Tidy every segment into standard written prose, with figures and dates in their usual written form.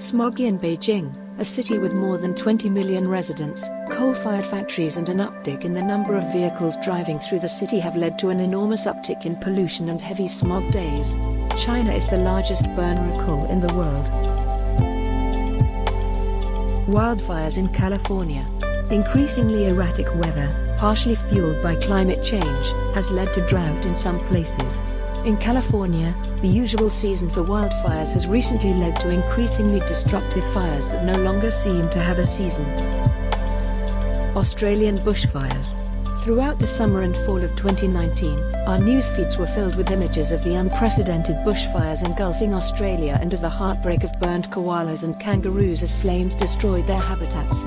Smog in Beijing, a city with more than 20 million residents, coal-fired factories and an uptick in the number of vehicles driving through the city have led to an enormous uptick in pollution and heavy smog days. China is the largest burner of coal in the world. Wildfires in California. Increasingly erratic weather, partially fueled by climate change, has led to drought in some places. In California, the usual season for wildfires has recently led to increasingly destructive fires that no longer seem to have a season. Australian bushfires. Throughout the summer and fall of 2019, our news feeds were filled with images of the unprecedented bushfires engulfing Australia and of the heartbreak of burned koalas and kangaroos as flames destroyed their habitats.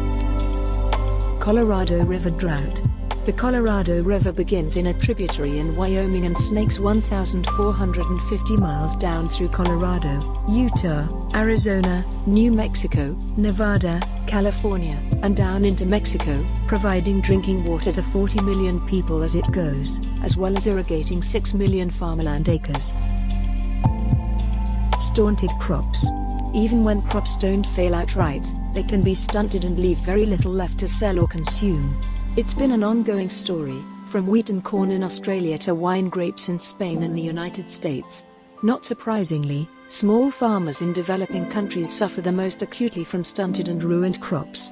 Colorado River drought. The Colorado River begins in a tributary in Wyoming and snakes 1,450 miles down through Colorado, Utah, Arizona, New Mexico, Nevada, California, and down into Mexico, providing drinking water to 40 million people as it goes, as well as irrigating 6 million farmland acres. Stunted crops. Even when crops don't fail outright, they can be stunted and leave very little left to sell or consume. It's been an ongoing story, from wheat and corn in Australia to wine grapes in Spain and the United States. Not surprisingly, small farmers in developing countries suffer the most acutely from stunted and ruined crops.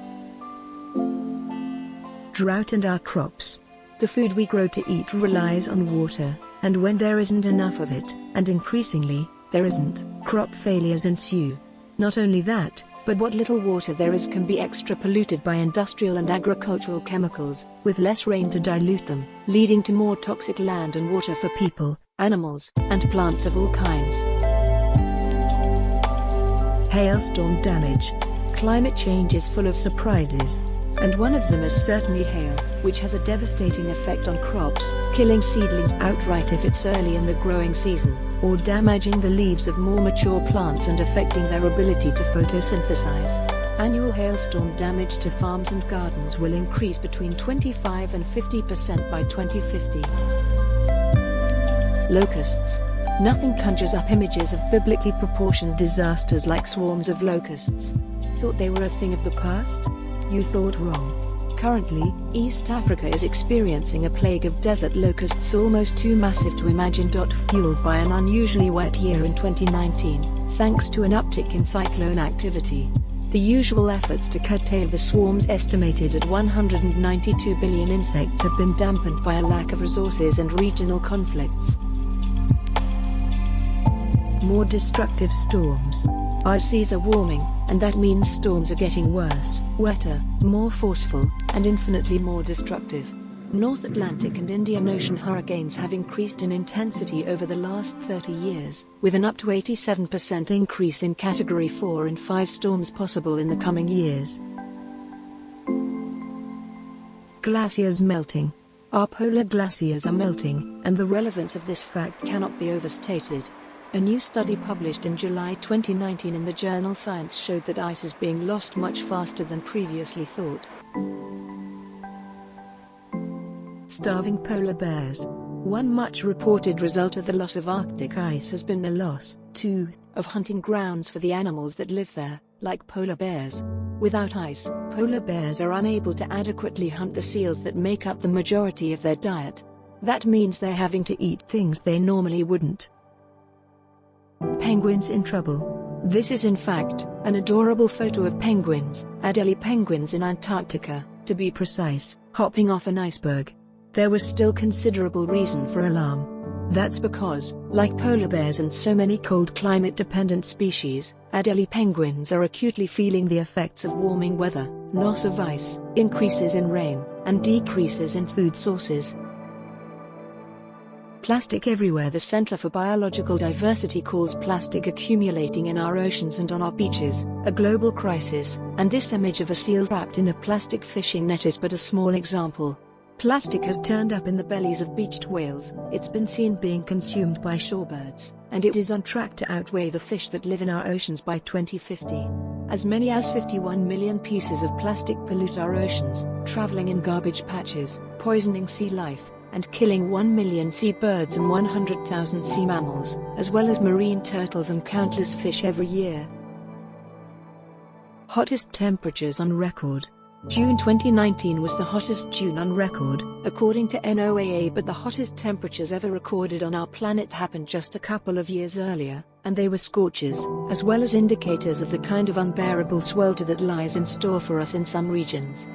Drought and our crops. The food we grow to eat relies on water, and when there isn't enough of it, and increasingly, there isn't, crop failures ensue. Not only that, but what little water there is can be extra polluted by industrial and agricultural chemicals, with less rain to dilute them, leading to more toxic land and water for people, animals, and plants of all kinds. Hailstorm damage. Climate change is full of surprises, and one of them is certainly hail, which has a devastating effect on crops, killing seedlings outright if it's early in the growing season, or damaging the leaves of more mature plants and affecting their ability to photosynthesize. Annual hailstorm damage to farms and gardens will increase between 25 and 50% by 2050. Locusts. Nothing conjures up images of biblically proportioned disasters like swarms of locusts. Thought they were a thing of the past? You thought wrong. Currently, East Africa is experiencing a plague of desert locusts almost too massive to imagine. Fueled by an unusually wet year in 2019, thanks to an uptick in cyclone activity. The usual efforts to curtail the swarms, estimated at 192 billion insects, have been dampened by a lack of resources and regional conflicts. More destructive storms. Our seas are warming, and that means storms are getting worse, wetter, more forceful, and infinitely more destructive. North Atlantic and Indian Ocean hurricanes have increased in intensity over the last 30 years, with an up to 87% increase in Category 4 and 5 storms possible in the coming years. Glaciers melting. Our polar glaciers are melting, and the relevance of this fact cannot be overstated. A new study published in July 2019 in the journal Science showed that ice is being lost much faster than previously thought. Starving polar bears. One much reported result of the loss of Arctic ice has been the loss, too, of hunting grounds for the animals that live there, like polar bears. Without ice, polar bears are unable to adequately hunt the seals that make up the majority of their diet. That means they're having to eat things they normally wouldn't. Penguins in trouble. This is in fact an adorable photo of penguins, Adelie penguins in Antarctica, to be precise, hopping off an iceberg. There was still considerable reason for alarm. That's because, like polar bears and so many cold climate-dependent species, Adelie penguins are acutely feeling the effects of warming weather, loss of ice, increases in rain, and decreases in food sources. Plastic everywhere. The Center for Biological Diversity calls plastic accumulating in our oceans and on our beaches a global crisis, and this image of a seal wrapped in a plastic fishing net is but a small example. Plastic has turned up in the bellies of beached whales, it's been seen being consumed by shorebirds, and it is on track to outweigh the fish that live in our oceans by 2050. As many as 51 million pieces of plastic pollute our oceans, traveling in garbage patches, poisoning sea life, and killing 1 million seabirds and 100,000 sea mammals, as well as marine turtles and countless fish every year. Hottest temperatures on record. June 2019 was the hottest June on record, according to NOAA, but the hottest temperatures ever recorded on our planet happened just a couple of years earlier, and they were scorches, as well as indicators of the kind of unbearable swelter that lies in store for us in some regions.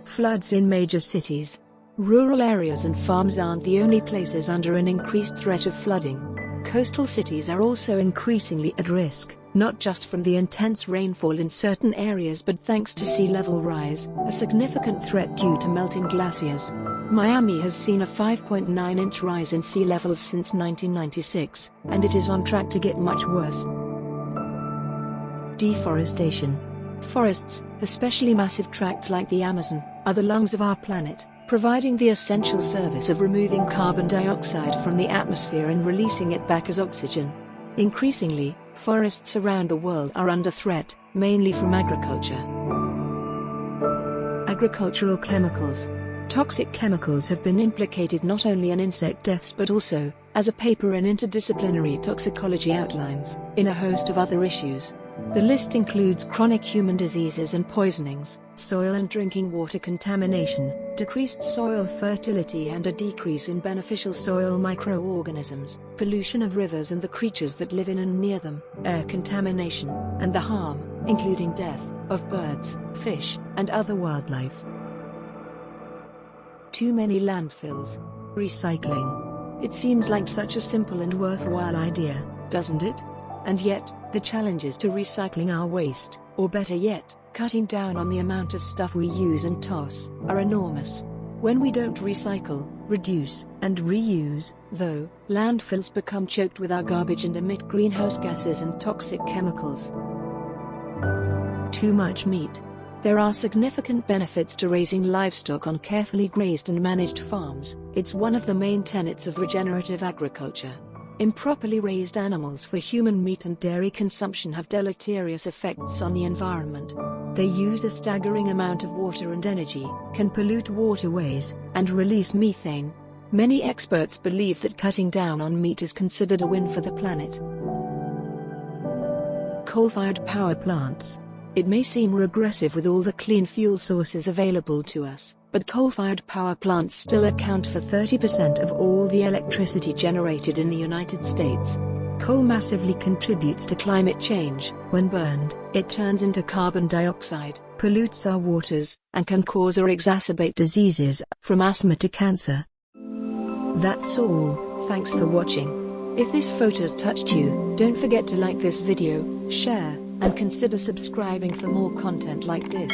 Floods in major cities. Rural areas and farms aren't the only places under an increased threat of flooding. Coastal cities are also increasingly at risk, not just from the intense rainfall in certain areas but thanks to sea level rise, a significant threat due to melting glaciers. Miami has seen a 5.9-inch rise in sea levels since 1996, and it is on track to get much worse. Deforestation. Forests, especially massive tracts like the Amazon, are the lungs of our planet, providing the essential service of removing carbon dioxide from the atmosphere and releasing it back as oxygen. Increasingly, forests around the world are under threat, mainly from agriculture. Agricultural chemicals. Toxic chemicals have been implicated not only in insect deaths but also, as a paper in Interdisciplinary Toxicology outlines, in a host of other issues. The list includes chronic human diseases and poisonings, soil and drinking water contamination, decreased soil fertility and a decrease in beneficial soil microorganisms, pollution of rivers and the creatures that live in and near them, air contamination, and the harm, including death, of birds, fish, and other wildlife. Too many landfills. Recycling. It seems like such a simple and worthwhile idea, doesn't it? And yet, the challenges to recycling our waste, or better yet, cutting down on the amount of stuff we use and toss, are enormous. When we don't recycle, reduce, and reuse, though, landfills become choked with our garbage and emit greenhouse gases and toxic chemicals. Too much meat. There are significant benefits to raising livestock on carefully grazed and managed farms. It's one of the main tenets of regenerative agriculture. Improperly raised animals for human meat and dairy consumption have deleterious effects on the environment. They use a staggering amount of water and energy, can pollute waterways, and release methane. Many experts believe that cutting down on meat is considered a win for the planet. Coal-fired power plants. It may seem regressive with all the clean fuel sources available to us, but coal-fired power plants still account for 30% of all the electricity generated in the United States. Coal massively contributes to climate change. When burned, it turns into carbon dioxide, pollutes our waters, and can cause or exacerbate diseases, from asthma to cancer. That's all, thanks for watching. If this photo's touched you, don't forget to like this video, share, and consider subscribing for more content like this.